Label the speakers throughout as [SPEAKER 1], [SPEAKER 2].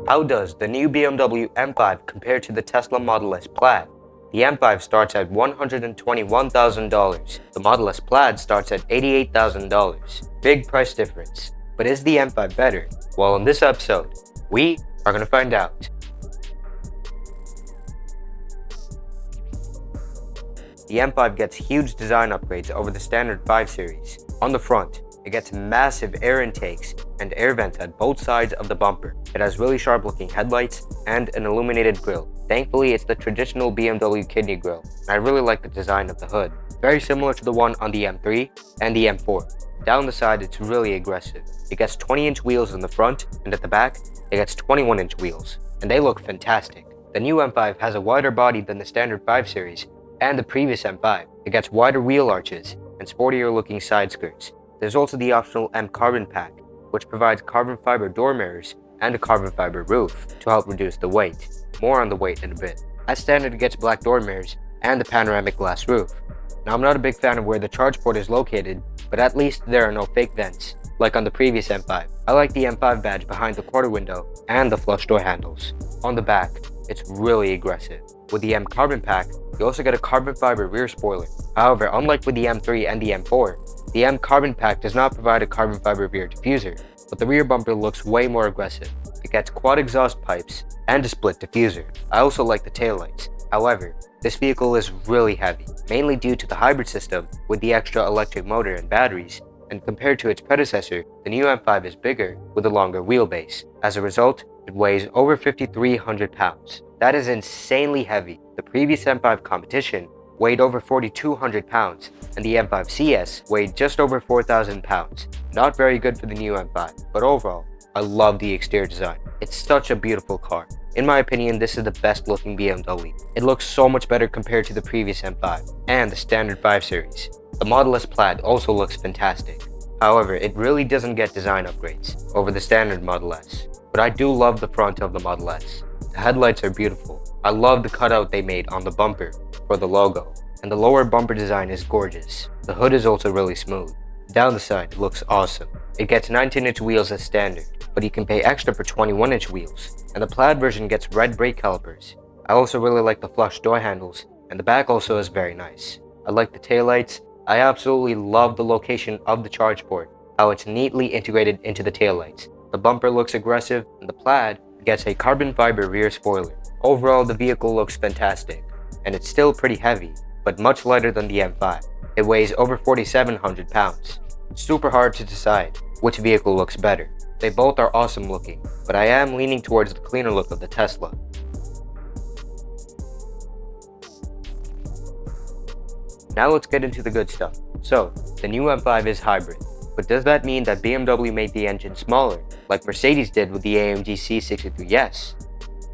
[SPEAKER 1] How does the new BMW M5 compare to the Tesla Model S Plaid? The M5 starts at $121,000. The Model S Plaid starts at $88,000. Big price difference. But is the M5 better? Well, in this episode, we are going to find out. The M5 gets huge design upgrades over the standard 5 Series. On the front, it gets massive air intakes and air vents at both sides of the bumper. It has really sharp looking headlights and an illuminated grille. Thankfully, it's the traditional BMW kidney grille, and I really like the design of the hood. Very similar to the one on the M3 and the M4. Down the side, it's really aggressive. It gets 20-inch wheels in the front, and at the back, it gets 21-inch wheels, and they look fantastic. The new M5 has a wider body than the standard 5 Series and the previous M5. It gets wider wheel arches and sportier looking side skirts. There's also the optional M carbon pack, which provides carbon fiber door mirrors and a carbon fiber roof to help reduce the weight. More on the weight in a bit. As standard, it gets black door mirrors and a panoramic glass roof. Now, I'm not a big fan of where the charge port is located, but at least there are no fake vents, like on the previous M5. I like the M5 badge behind the quarter window and the flush door handles. On the back, it's really aggressive. With the M carbon pack, you also get a carbon fiber rear spoiler. However, unlike with the M3 and the M4, the M carbon pack does not provide a carbon fiber rear diffuser, but the rear bumper looks way more aggressive. It gets quad exhaust pipes and a split diffuser. I also like the taillights. However, this vehicle is really heavy, mainly due to the hybrid system with the extra electric motor and batteries, and compared to its predecessor, the new M5 is bigger with a longer wheelbase. As a result, it weighs over 5,300 pounds. That is insanely heavy. The previous M5 competition weighed over 4,200 pounds, and the M5 CS weighed just over 4,000 pounds. Not very good for the new M5, but overall, I love the exterior design. It's such a beautiful car. In my opinion, this is the best looking BMW. It looks so much better compared to the previous M5 and the standard 5 Series. The Model S Plaid also looks fantastic. However, it really doesn't get design upgrades over the standard Model S. But I do love the front of the Model S. The headlights are beautiful. I love the cutout they made on the bumper for the logo, and the lower bumper design is gorgeous. The hood is also really smooth. Down the side, it looks awesome. It gets 19-inch wheels as standard, but you can pay extra for 21-inch wheels, and the Plaid version gets red brake calipers. I also really like the flush door handles, and the back also is very nice. I like the taillights. I absolutely love the location of the charge port, how it's neatly integrated into the taillights. The bumper looks aggressive, and the Plaid gets a carbon fiber rear spoiler. Overall, the vehicle looks fantastic, and it's still pretty heavy, but much lighter than the M5. It weighs over 4,700 pounds. It's super hard to decide which vehicle looks better. They both are awesome looking, but I am leaning towards the cleaner look of the Tesla. Now let's get into the good stuff. So, the new M5 is hybrid, but does that mean that BMW made the engine smaller, like Mercedes did with the AMG C63S?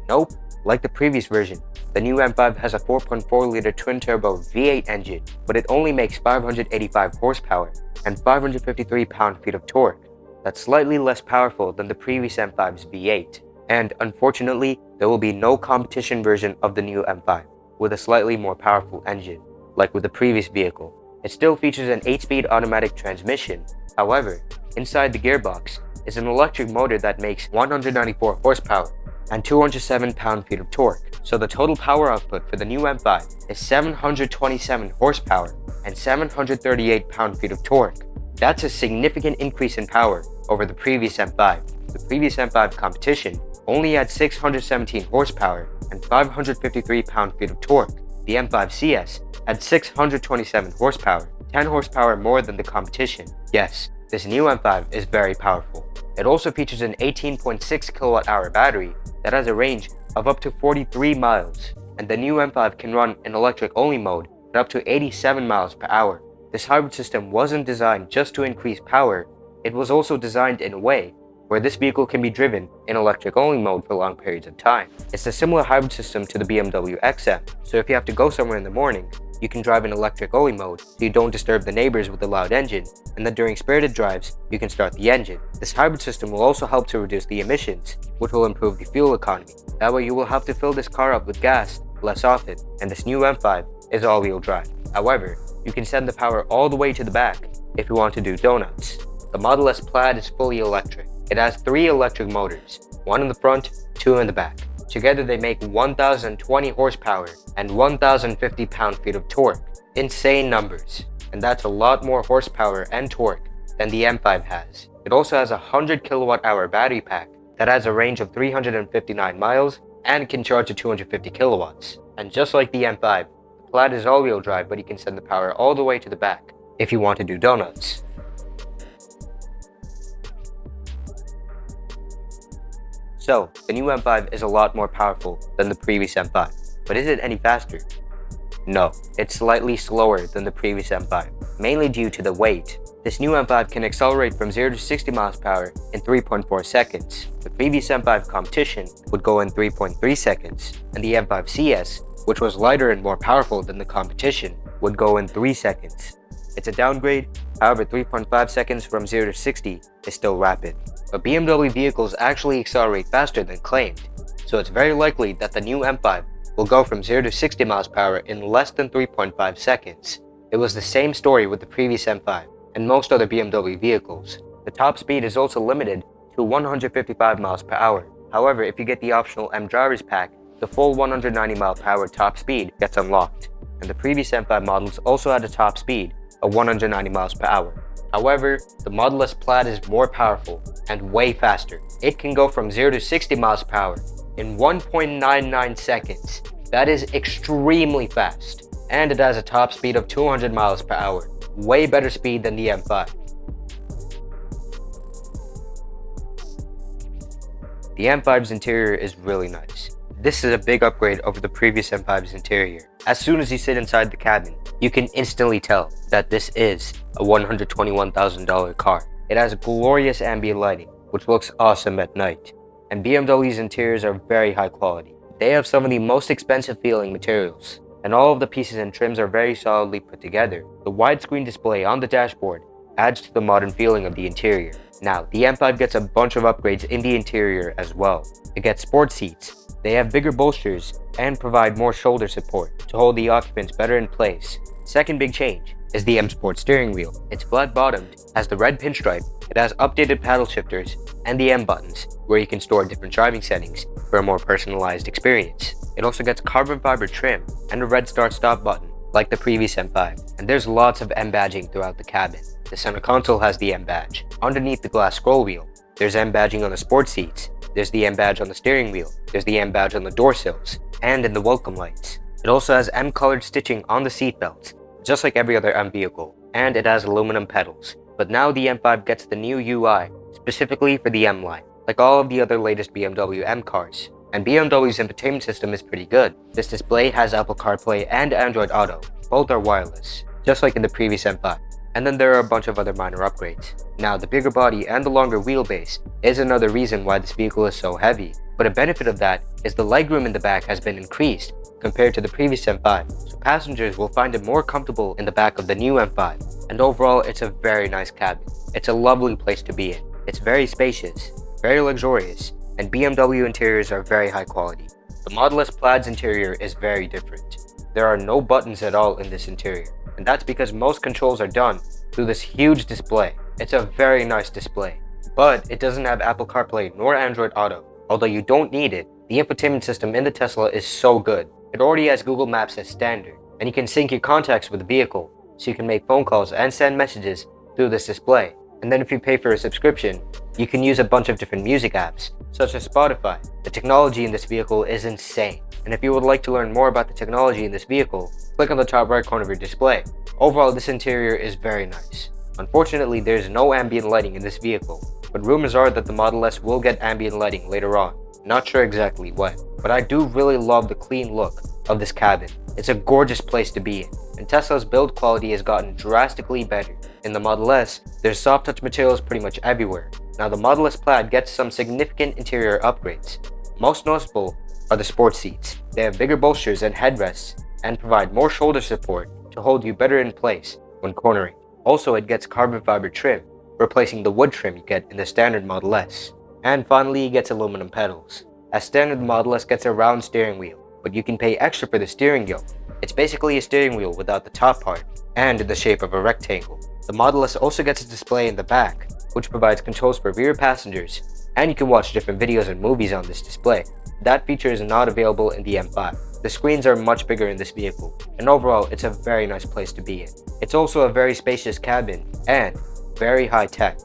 [SPEAKER 1] Nope. Like the previous version, the new M5 has a 4.4-liter twin-turbo V8 engine, but it only makes 585 horsepower and 553 pound-feet of torque. That's slightly less powerful than the previous M5's V8. And unfortunately, there will be no competition version of the new M5 with a slightly more powerful engine, like with the previous vehicle. It still features an 8-speed automatic transmission. However, inside the gearbox is an electric motor that makes 194 horsepower and 207 pound-feet of torque. So the total power output for the new M5 is 727 horsepower and 738 pound-feet of torque. That's a significant increase in power over the previous M5. The previous M5 competition only had 617 horsepower and 553 pound-feet of torque. The M5 CS had 627 horsepower, 10 horsepower more than the competition. Yes, this new M5 is very powerful. It also features an 18.6 kilowatt-hour battery that has a range of up to 43 miles, and the new M5 can run in electric-only mode at up to 87 miles per hour. This hybrid system wasn't designed just to increase power, it was also designed in a way where this vehicle can be driven in electric-only mode for long periods of time. It's a similar hybrid system to the BMW XM, so if you have to go somewhere in the morning, you can drive in electric-only mode so you don't disturb the neighbors with the loud engine, and then during spirited drives, you can start the engine. This hybrid system will also help to reduce the emissions, which will improve the fuel economy. That way you will have to fill this car up with gas less often, and this new M5 is all-wheel drive. However, you can send the power all the way to the back if you want to do donuts. The Model S Plaid is fully electric. It has 3 electric motors, one in the front, two in the back. Together they make 1,020 horsepower and 1,050 pound-feet of torque. Insane numbers. And that's a lot more horsepower and torque than the M5 has. It also has a 100 kilowatt-hour battery pack that has a range of 359 miles and can charge to 250 kilowatts. And just like the M5, the Plaid is all-wheel drive, but you can send the power all the way to the back if you want to do donuts. So, the new M5 is a lot more powerful than the previous M5, but is it any faster? No, it's slightly slower than the previous M5, mainly due to the weight. This new M5 can accelerate from 0 to 60 miles per hour in 3.4 seconds. The previous M5 competition would go in 3.3 seconds, and the M5 CS, which was lighter and more powerful than the competition, would go in 3 seconds. It's a downgrade, however 3.5 seconds from 0 to 60 is still rapid. But BMW vehicles actually accelerate faster than claimed, so it's very likely that the new M5 will go from 0 to 60 miles per hour in less than 3.5 seconds. It was the same story with the previous M5 and most other BMW vehicles. The top speed is also limited to 155 miles per hour. However, if you get the optional M Drivers Pack, the full 190 mile per hour top speed gets unlocked, and the previous M5 models also had a top speed of 190 miles per hour. However, the Model S Plaid is more powerful and way faster. It can go from 0 to 60 miles per hour in 1.99 seconds. That is extremely fast. And it has a top speed of 200 miles per hour. Way better speed than the M5. The M5's interior is really nice. This is a big upgrade over the previous M5's interior. As soon as you sit inside the cabin, you can instantly tell that this is a $121,000 car. It has glorious ambient lighting, which looks awesome at night. And BMW's interiors are very high quality. They have some of the most expensive feeling materials, and all of the pieces and trims are very solidly put together. The widescreen display on the dashboard adds to the modern feeling of the interior. Now, the M5 gets a bunch of upgrades in the interior as well. It gets sports seats. They have bigger bolsters and provide more shoulder support to hold the occupants better in place. Second big change is the M Sport steering wheel. It's flat-bottomed, has the red pinstripe, it has updated paddle shifters, and the M buttons, where you can store different driving settings for a more personalized experience. It also gets carbon fiber trim and a red start-stop button, like the previous M5. And there's lots of M badging throughout the cabin. The center console has the M badge. Underneath the glass scroll wheel, there's M badging on the sports seats. There's the M badge on the steering wheel. There's the M badge on the door sills and in the welcome lights. It also has M-colored stitching on the seat belts, just like every other M vehicle, and it has aluminum pedals. But now the M5 gets the new UI, specifically for the M line, like all of the other latest BMW M cars. And BMW's infotainment system is pretty good. This display has Apple CarPlay and Android Auto. Both are wireless, just like in the previous M5. And then there are a bunch of other minor upgrades. Now, the bigger body and the longer wheelbase is another reason why this vehicle is so heavy. But a benefit of that is the legroom in the back has been increased compared to the previous M5, so passengers will find it more comfortable in the back of the new M5. And overall, it's a very nice cabin. It's a lovely place to be in. It's very spacious, very luxurious, and BMW interiors are very high quality. The Model S Plaid's interior is very different. There are no buttons at all in this interior, and that's because most controls are done through this huge display. It's a very nice display, but it doesn't have Apple CarPlay nor Android Auto. Although you don't need it, the infotainment system in the Tesla is so good. It already has Google Maps as standard, and you can sync your contacts with the vehicle, so you can make phone calls and send messages through this display. And then if you pay for a subscription, you can use a bunch of different music apps, such as Spotify. The technology in this vehicle is insane, and if you would like to learn more about the technology in this vehicle, click on the top right corner of your display. Overall, this interior is very nice. Unfortunately, there is no ambient lighting in this vehicle, but rumors are that the Model S will get ambient lighting later on. Not sure exactly when, but I do really love the clean look of this cabin. It's a gorgeous place to be in, and Tesla's build quality has gotten drastically better. In the Model S, there's soft touch materials pretty much everywhere. Now the Model S Plaid gets some significant interior upgrades. Most noticeable are the sports seats. They have bigger bolsters and headrests, and provide more shoulder support to hold you better in place when cornering. Also, it gets carbon fiber trim, replacing the wood trim you get in the standard Model S. And finally, it gets aluminum pedals. As standard, the Model S gets a round steering wheel, but you can pay extra for the steering yoke. It's basically a steering wheel without the top part, and in the shape of a rectangle. The Model S also gets a display in the back, which provides controls for rear passengers, and you can watch different videos and movies on this display. That feature is not available in the M5. The screens are much bigger in this vehicle, and overall it's a very nice place to be in. It's also a very spacious cabin and very high tech.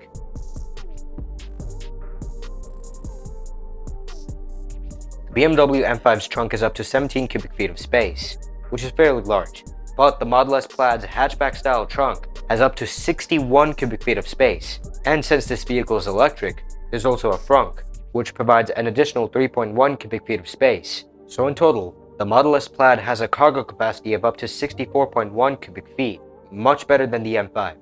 [SPEAKER 1] The BMW M5's trunk is up to 17 cubic feet of space, which is fairly large, but the Model S Plaid's hatchback-style trunk has up to 61 cubic feet of space, and since this vehicle is electric, there's also a frunk, which provides an additional 3.1 cubic feet of space. So in total, the Model S Plaid has a cargo capacity of up to 64.1 cubic feet, much better than the M5.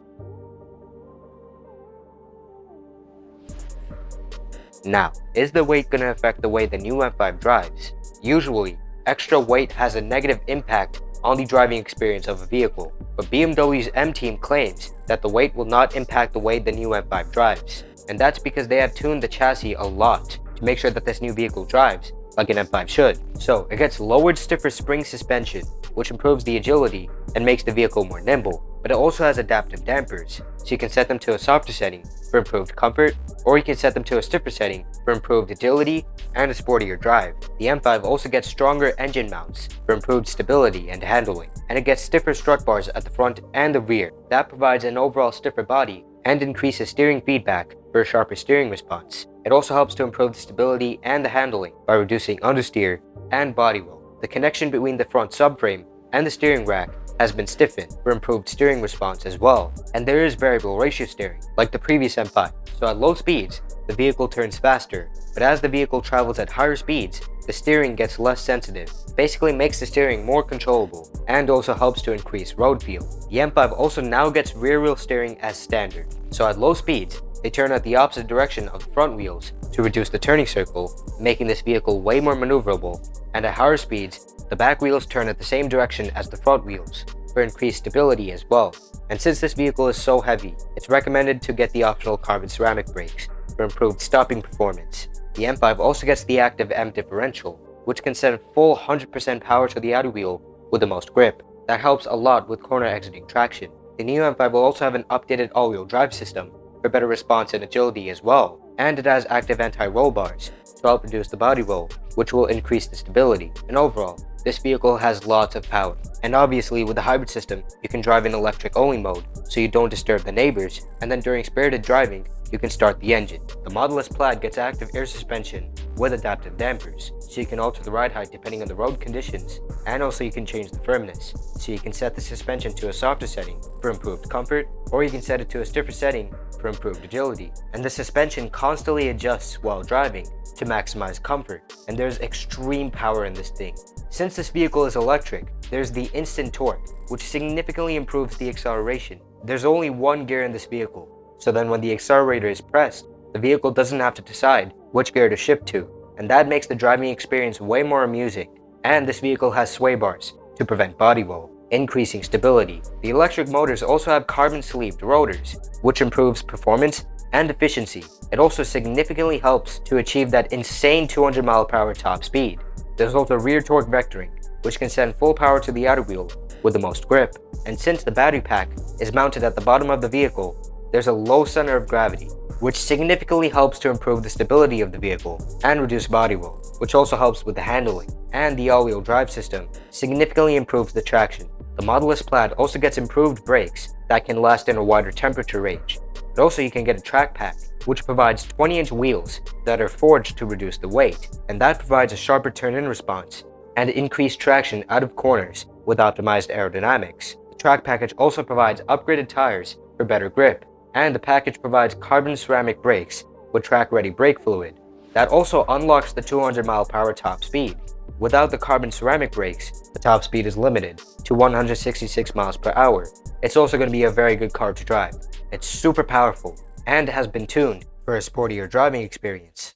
[SPEAKER 1] Now, is the weight going to affect the way the new M5 drives? Usually, extra weight has a negative impact on the driving experience of a vehicle, but BMW's M team claims that the weight will not impact the way the new M5 drives, and that's because they have tuned the chassis a lot to make sure that this new vehicle drives like an M5 should. So it gets lowered stiffer spring suspension, which improves the agility and makes the vehicle more nimble, but it also has adaptive dampers, so you can set them to a softer setting for improved comfort, or you can set them to a stiffer setting for improved agility and a sportier drive. The M5 also gets stronger engine mounts for improved stability and handling, and it gets stiffer strut bars at the front and the rear. That provides an overall stiffer body and increases steering feedback for a sharper steering response. It also helps to improve the stability and the handling by reducing understeer and body roll. The connection between the front subframe and the steering rack has been stiffened for improved steering response as well, and there is variable ratio steering, like the previous M5. So at low speeds, the vehicle turns faster, but as the vehicle travels at higher speeds, the steering gets less sensitive. Basically makes the steering more controllable, and also helps to increase road feel. The M5 also now gets rear wheel steering as standard, so at low speeds, they turn at the opposite direction of the front wheels to reduce the turning circle, making this vehicle way more maneuverable, and at higher speeds, the back wheels turn at the same direction as the front wheels for increased stability as well. And since this vehicle is so heavy, it's recommended to get the optional carbon ceramic brakes for improved stopping performance. The M5 also gets the active M differential, which can send full 100% power to the outer wheel with the most grip. That helps a lot with corner exiting traction. The new M5 will also have an updated all-wheel drive system for better response and agility as well, and it has active anti-roll bars to help reduce the body roll, which will increase the stability. And overall, this vehicle has lots of power, and obviously with the hybrid system, you can drive in electric only mode so you don't disturb the neighbors, and then during spirited driving, you can start the engine. The Model S Plaid gets active air suspension with adaptive dampers, so you can alter the ride height depending on the road conditions, and also you can change the firmness, so you can set the suspension to a softer setting for improved comfort, or you can set it to a stiffer setting for improved agility. And the suspension constantly adjusts while driving to maximize comfort, and there's extreme power in this thing. Since this vehicle is electric, there's the instant torque, which significantly improves the acceleration. There's only one gear in this vehicle, so then when the accelerator is pressed, the vehicle doesn't have to decide which gear to shift to, and that makes the driving experience way more amusing. And this vehicle has sway bars to prevent body roll, increasing stability. The electric motors also have carbon sleeved rotors, which improves performance and efficiency. It also significantly helps to achieve that insane 200 mph top speed. There's also rear torque vectoring, which can send full power to the outer wheel with the most grip. And since the battery pack is mounted at the bottom of the vehicle, there's a low center of gravity, which significantly helps to improve the stability of the vehicle and reduce body roll, which also helps with the handling. And the all-wheel drive system significantly improves the traction. The Model S Plaid also gets improved brakes that can last in a wider temperature range. But also you can get a track pack, which provides 20-inch wheels that are forged to reduce the weight, and that provides a sharper turn-in response and increased traction out of corners with optimized aerodynamics. The track package also provides upgraded tires for better grip, and the package provides carbon ceramic brakes with track-ready brake fluid. That also unlocks the 200 mph top speed. Without the carbon ceramic brakes, the top speed is limited to 166 mph. It's also going to be a very good car to drive. It's super powerful and has been tuned for a sportier driving experience.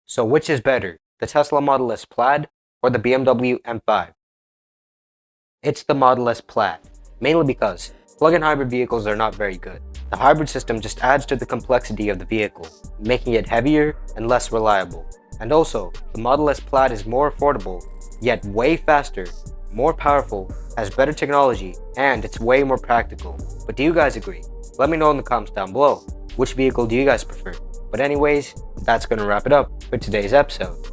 [SPEAKER 1] So which is better, the Tesla Model S Plaid or the BMW M5? It's the Model S Plaid, mainly because plug-in hybrid vehicles are not very good. The hybrid system just adds to the complexity of the vehicle, making it heavier and less reliable. And also, the Model S Plaid is more affordable, yet way faster, more powerful, has better technology, and it's way more practical. But do you guys agree? Let me know in the comments down below. Which vehicle do you guys prefer? But anyways, that's gonna wrap it up for today's episode.